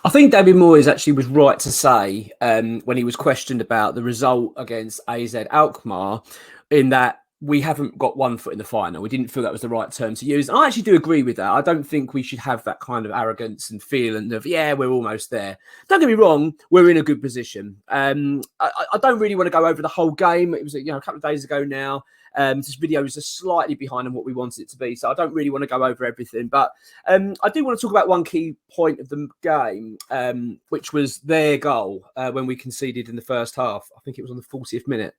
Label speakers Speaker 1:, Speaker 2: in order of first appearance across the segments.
Speaker 1: I think David Moyes actually was right to say when he was questioned about the result against AZ Alkmaar, in that we haven't got one foot in the final. We didn't feel that was the right term to use. And I actually do agree with that. I don't think we should have that kind of arrogance and feeling of, yeah, we're almost there. Don't get me wrong, we're in a good position. I don't really want to go over the whole game. It was a couple of days ago now. This video is just slightly behind on what we wanted it to be, so I don't really want to go over everything. But I do want to talk about one key point of the game, which was their goal when we conceded in the first half. I think it was on the 40th minute.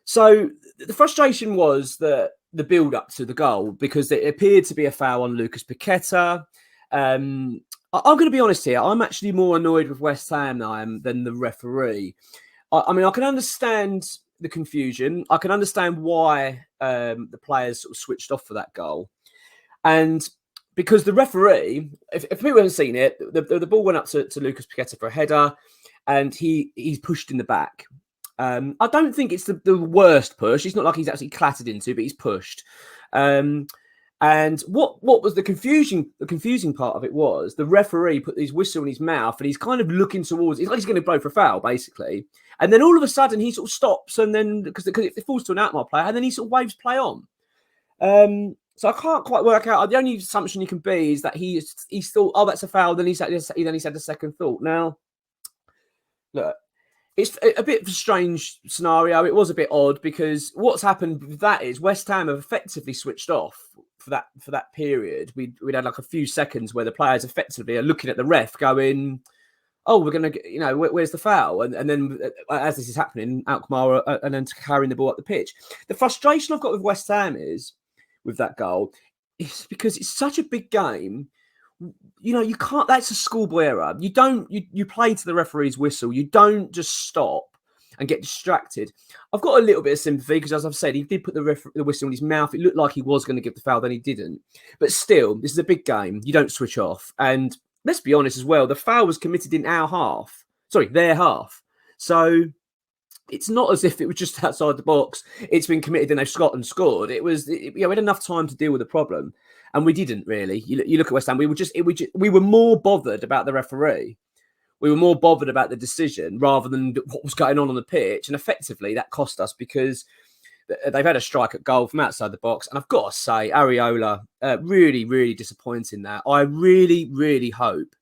Speaker 1: So the frustration was that the build-up to the goal, because it appeared to be a foul on Lucas Paqueta. I'm going to be honest here. I'm actually more annoyed with West Ham than the referee. I mean, I can understand the confusion. I can understand why the players sort of switched off for that goal. And because the referee, if people haven't seen it, the ball went up to Lucas Paqueta for a header, and he's pushed in the back. I don't think it's the worst push. It's not like he's actually clattered into, but he's pushed. And what was the confusing part of it was the referee put his whistle in his mouth, and he's kind of looking towards. It's like he's going to blow for a foul, basically. And then all of a sudden he sort of stops, and then because it falls to an Alkmaar player, and then he sort of waves play on. So I can't quite work out. The only assumption you can be is that he thought, oh, that's a foul. Then he's had a second thought. Now, look. It's a bit of a strange scenario. It was a bit odd because what's happened with that is West Ham have effectively switched off for that period. We'd had like a few seconds where the players effectively are looking at the ref going, oh, we're going to, where's the foul? And then as this is happening, Alkmaar and then carrying the ball up the pitch. The frustration I've got with West Ham is with that goal is because it's such a big game. You can't, that's a schoolboy error. You play to the referee's whistle. You don't just stop and get distracted. I've got a little bit of sympathy because, as I've said, he did put the whistle in his mouth. It looked like he was going to give the foul, then he didn't. But still, this is a big game. You don't switch off. And let's be honest as well, the foul was committed in their half. So it's not as if it was just outside the box. It's been committed and they've scored. We had enough time to deal with the problem. And we didn't really. You look at West Ham. We were more bothered about the referee. We were more bothered about the decision rather than what was going on the pitch. And effectively, that cost us because they've had a strike at goal from outside the box. And I've got to say, Areola, really, really disappointing that. I really, really hope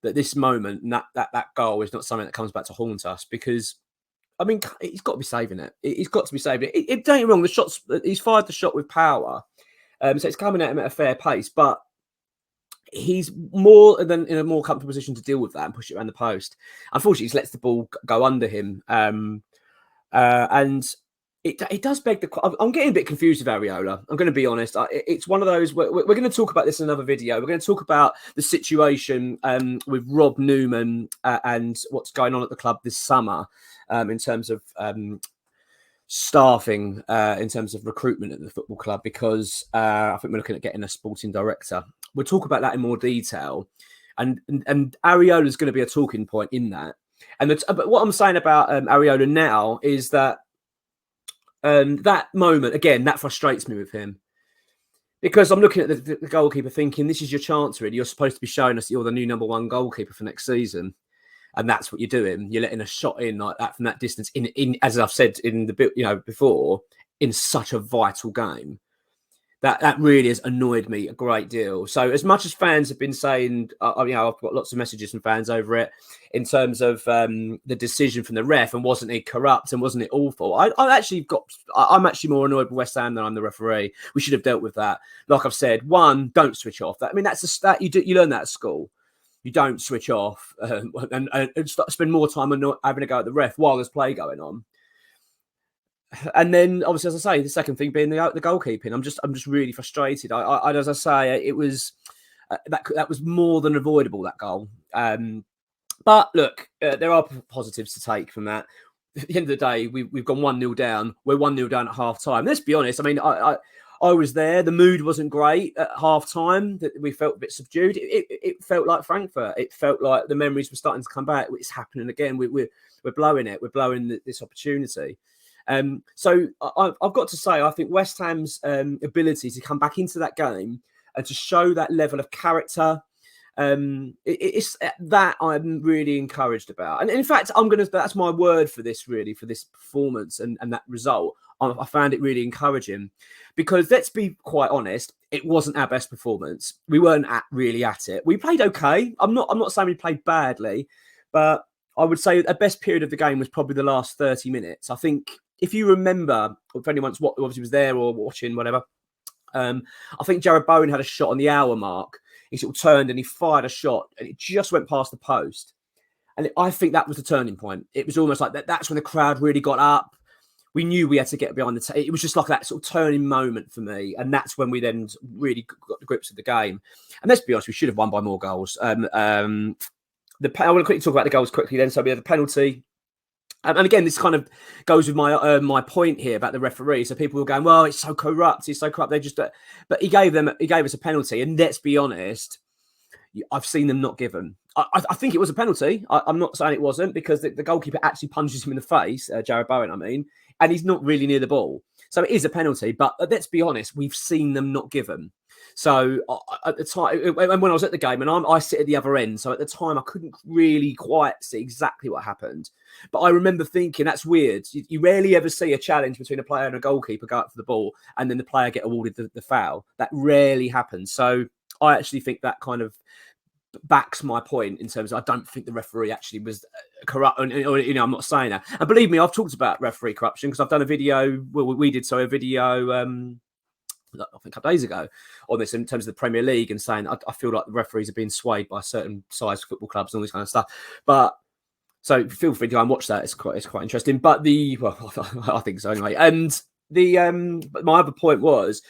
Speaker 1: that this moment and that goal is not something that comes back to haunt us because, I mean, he's got to be saving it. He's got to be saving it. Don't get me wrong, he's fired the shot with power. So it's coming at him at a fair pace, but he's more than in a more comfortable position to deal with that and push it around the post. Unfortunately, he just lets the ball go under him. And it does beg the... I'm getting a bit confused with Areola. I'm going to be honest. It's one of those... We're going to talk about this in another video. We're going to talk about the situation with Rob Newman and what's going on at the club this summer in terms of... staffing in terms of recruitment at the football club because I think we're looking at getting a sporting director. We'll talk about that in more detail, and Areola is going to be a talking point in that. But what I'm saying about Areola now is that that moment again that frustrates me with him because I'm looking at the goalkeeper thinking this is your chance really. You're supposed to be showing us that you're the new number one goalkeeper for next season. And that's what you're doing. You're letting a shot in like that from that distance. In as I've said in the before, in such a vital game, that really has annoyed me a great deal. So as much as fans have been saying, I've got lots of messages from fans over it in terms of the decision from the ref and wasn't it corrupt and wasn't it awful. I'm actually more annoyed with West Ham than I'm the referee. We should have dealt with that. Like I've said, one, don't switch off. You learn that at school. You don't switch off and spend more time on having a go at the ref while there's play going on. And then, obviously, as I say, the second thing being the goalkeeping. I'm just really frustrated. As I say, it was that was more than avoidable, that goal. But look, there are positives to take from that. At the end of the day, we've gone 1-0 down. We're 1-0 down at half time. Let's be honest. I mean, I was there. The mood wasn't great at half time. That we felt a bit subdued. It felt like Frankfurt. It felt like the memories were starting to come back. It's happening again. We're blowing it. We're blowing this opportunity. So I've got to say, I think West Ham's ability to come back into that game and to show that level of character, It's that I'm really encouraged about. And in fact, that's my word for this, really, for this performance and that result. I found it really encouraging because, let's be quite honest, it wasn't our best performance. We weren't really at it. We played okay. I'm not saying we played badly, but I would say the best period of the game was probably the last 30 minutes. I think if you remember, if anyone's obviously was there or watching, whatever, I think Jared Bowen had a shot on the hour mark. He sort of turned and he fired a shot and it just went past the post. And I think that was the turning point. It was almost like that's when the crowd really got up. We knew we had to get behind the table. It was just like that sort of turning moment for me. And that's when we then really got the grips of the game. And let's be honest, we should have won by more goals. I want to quickly talk about the goals quickly then. So we had the penalty. And again, this kind of goes with my point here about the referee. So people were going, well, it's so corrupt. It's so corrupt. They just, but he gave us a penalty. And let's be honest, I've seen them not given. I think it was a penalty. I'm not saying it wasn't, because the goalkeeper actually punches him in the face, Jared Bowen, I mean, and he's not really near the ball. So it is a penalty. But let's be honest, we've seen them not given. So at the time, when I was at the game, and I sit at the other end, so at the time I couldn't really quite see exactly what happened. But I remember thinking, that's weird. You rarely ever see a challenge between a player and a goalkeeper go up for the ball and then the player get awarded the foul. That rarely happens. So I actually think that kind of backs my point in terms of, I don't think the referee actually was corrupt. Or, I'm not saying that. And believe me, I've talked about referee corruption because I've done a video. Well, we did a video. I think a couple of days ago on this in terms of the Premier League, and saying I feel like the referees are being swayed by certain size football clubs and all this kind of stuff. But so feel free to go and watch that. It's quite interesting. But I think so anyway. And but my other point was,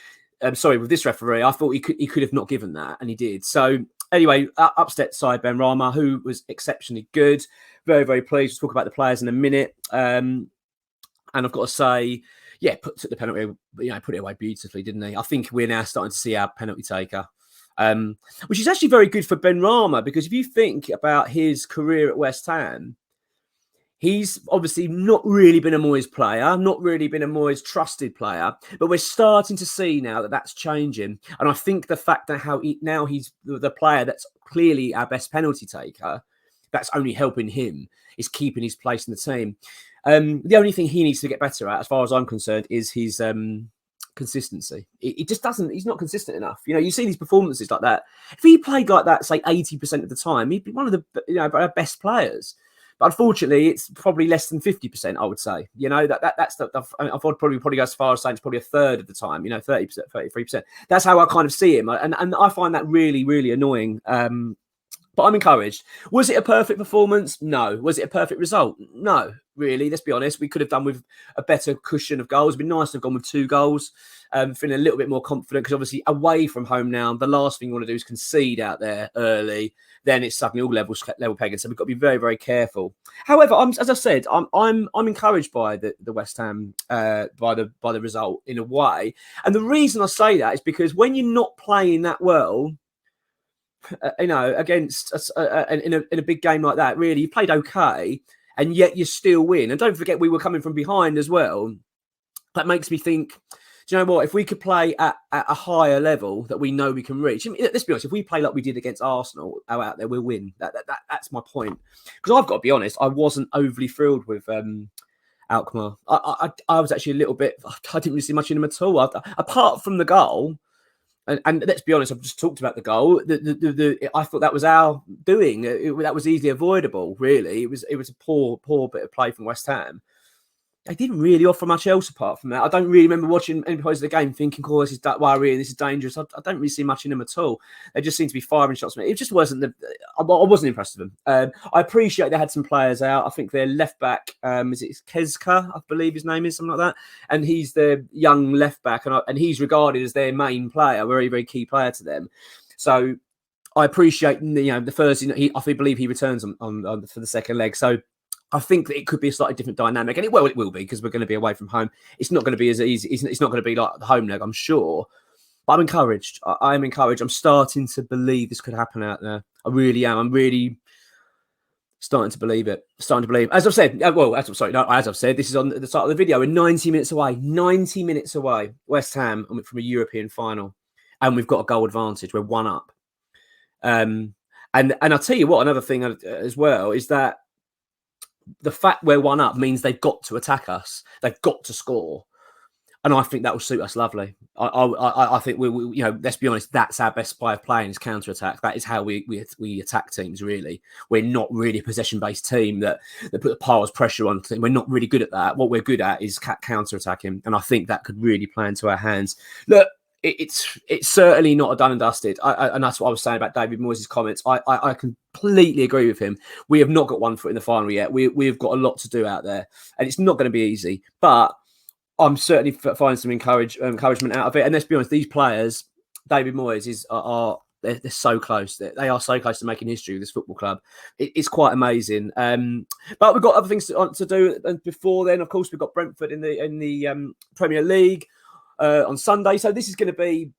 Speaker 1: with this referee, I thought he could have not given that, and he did. So anyway, upset side Benrahma, who was exceptionally good. Very, very pleased. We'll talk about the players in a minute. And I've got to say, yeah, took the penalty, put it away beautifully, didn't he? I think we're now starting to see our penalty taker, which is actually very good for Benrahma, because if you think about his career at West Ham, he's obviously not really been a Moyes player, not really been a Moyes trusted player, but we're starting to see now that that's changing. And I think the fact that now he's the player that's clearly our best penalty taker, that's only helping him, is keeping his place in the team. The only thing he needs to get better at, as far as I'm concerned, is his consistency. He just doesn't. He's not consistent enough. You see these performances like that. If he played like that, say 80% of the time, he'd be one of the our best players. But unfortunately, it's probably less than 50%. I would say. That's I'd probably go as far as saying it's probably a third of the time. 30%, 33%. That's how I kind of see him, and I find that really, really annoying. But I'm encouraged. Was it a perfect performance? No. Was it a perfect result? No, really. Let's be honest. We could have done with a better cushion of goals. It'd been nice to have gone with 2 goals. Feeling a little bit more confident, because obviously away from home now, the last thing you want to do is concede out there early. Then it's suddenly all level pegging. So we've got to be very, very careful. However, as I said, I'm encouraged by the West Ham by the result in a way. And the reason I say that is because when you're not playing that well, against in a big game like that, really, you played okay, and yet you still win. And don't forget, we were coming from behind as well. That makes me think, do you know what? If we could play at a higher level that we know we can reach, let's be honest, if we play like we did against Arsenal out there, we'll win. That's my point. Because I've got to be honest, I wasn't overly thrilled with Alkmaar. I was actually a little bit. I didn't really see much in him at all, apart from the goal. And let's be honest, I've just talked about the goal. I thought that was our doing. That was easily avoidable, really. It was a poor bit of play from West Ham. They didn't really offer much else apart from that. I don't really remember watching any parts of the game thinking, "Oh, this is worrying. This is dangerous." I don't really see much in them at all. They just seem to be firing shots. It just wasn't I wasn't impressed with them. I appreciate they had some players out. I think their left back, is it Kezka? I believe his name is something like that. And he's the young left back, and he's regarded as their main player, very, very key player to them. So I appreciate the first. I believe he returns on for the second leg. So I think that it could be a slightly different dynamic, and it will be, because we're going to be away from home. It's not going to be as easy. It's not going to be like the home leg, I'm sure. But I'm encouraged. I am encouraged. I'm starting to believe this could happen out there. I really am. I'm really starting to believe it. As I've said, as I've said, this is on the start of the video. We're 90 minutes away. 90 minutes away. West Ham from a European final, and we've got a goal advantage. We're 1 up. And I'll tell you what, another thing as well is that the fact we're 1-up means they've got to attack us. They've got to score. And I think that will suit us lovely. I think we you know, let's be honest, that's our best way of playing is counter attack. That is how we attack teams. Really, we're not really a possession based team that put the piles pressure on. We're not really good at that. What we're good at is counter attacking, and I think that could really play into our hands. Look, it's certainly not a done and dusted. And that's what I was saying about David Moyes' comments. I completely agree with him. We have not got one foot in the final yet. We've got a lot to do out there, and it's not going to be easy, but I'm certainly finding some encouragement out of it. And let's be honest, these players, David Moyes they're so close. They are so close to making history with this football club. It's quite amazing. But we've got other things to do. And before then, of course, we've got Brentford in the Premier League on Sunday. So this is going to be.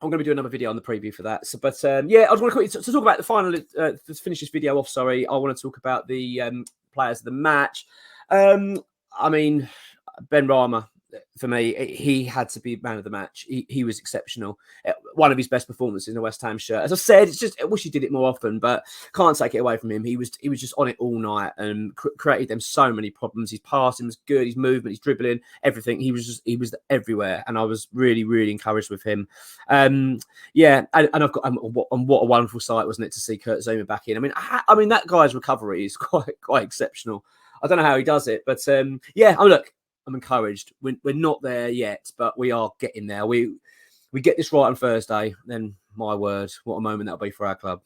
Speaker 1: I'm going to be doing another video on the preview for that. So, but yeah, I just want to quickly to talk about the final. To finish this video off, sorry, I want to talk about the players of the match. I mean, Ben Rama. For me, he had to be man of the match. He was exceptional. One of his best performances in the West Ham shirt. As I said, it's just I wish he did it more often, but can't take it away from him. He was just on it all night and created them so many problems. His passing was good, his movement, his dribbling, everything. He was everywhere, and I was really, really encouraged with him. Yeah, and I've got what a wonderful sight, wasn't it, to see Kurt Zouma back in? I mean that guy's recovery is quite exceptional. I don't know how he does it, but yeah. Look. I'm encouraged. We're not there yet, but we are getting there. We get this right on Thursday, then my word, what a moment that'll be for our club.